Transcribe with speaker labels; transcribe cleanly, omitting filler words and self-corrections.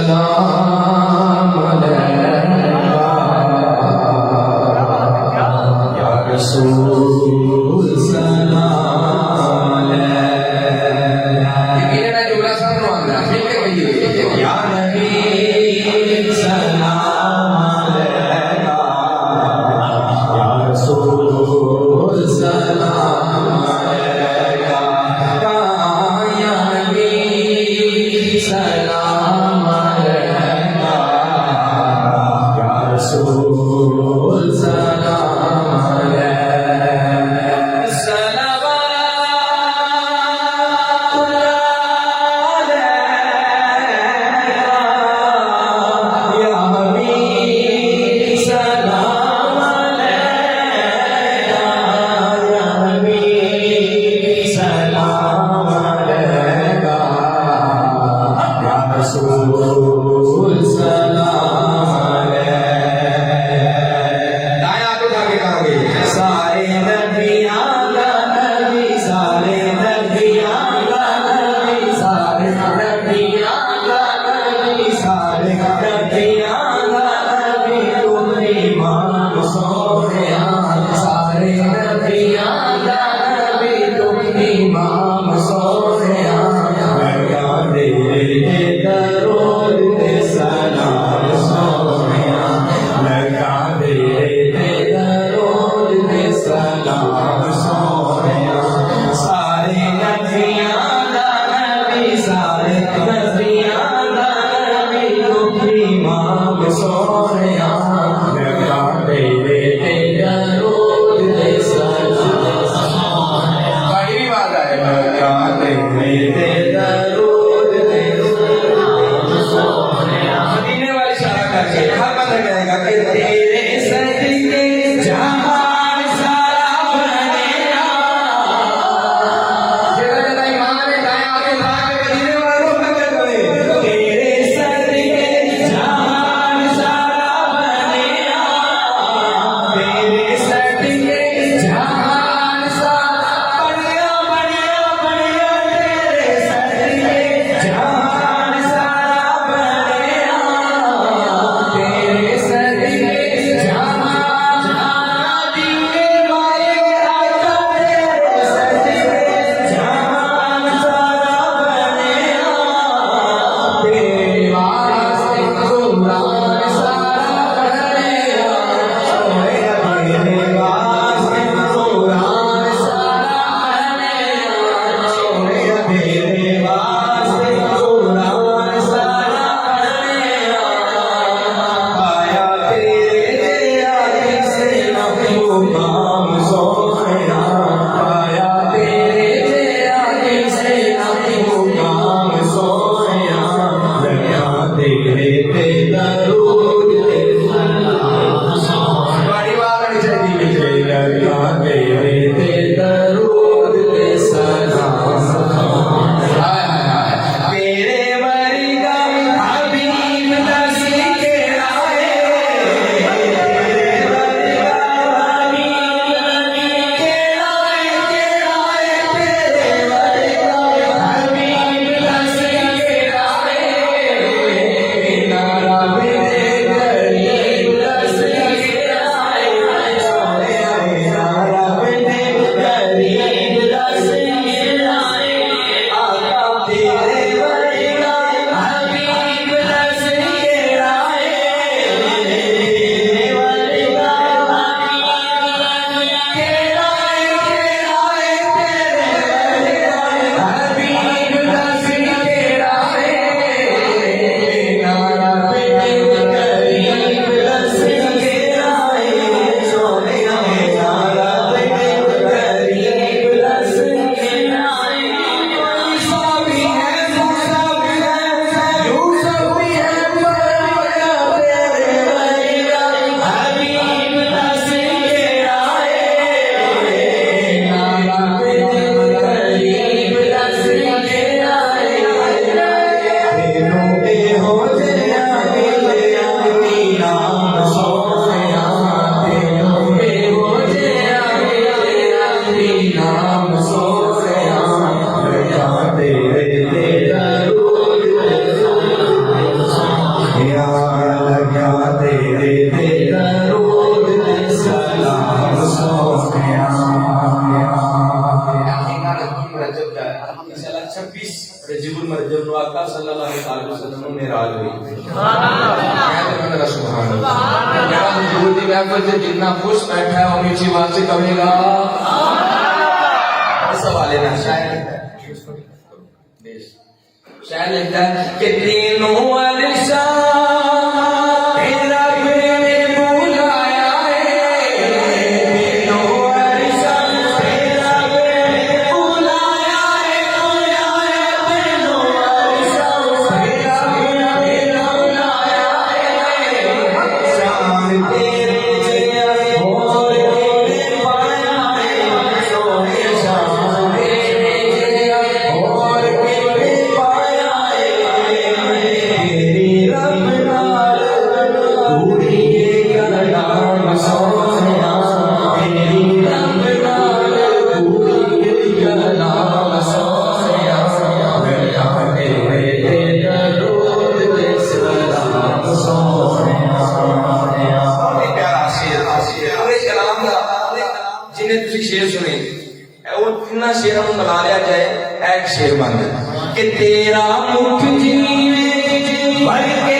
Speaker 1: सलाम अलैका या रसूल सलाम अलैका। ये ना जोड़ा सा मांगना ठीक है भैया या नबी सलाम अलैका या रसूल सलाम अलैका या नबी सलाम अलैका या रसूल सलाम अलैका। सलावत अलैका या हबीब सलाम अलैका या हबीब सलाम अलैका या आका सल्लल्लाहु अलैहि वसल्लम ने मेराज हुई। जितना खुश बैठा है वो नीची बात से कहेगा सवाल है ना। शायद लिखता है कि तीनों वालिशा शेर सुने इन्ना शेर मिला लिया जाए एक शेर बन कि तेरा मुख जीवे भर के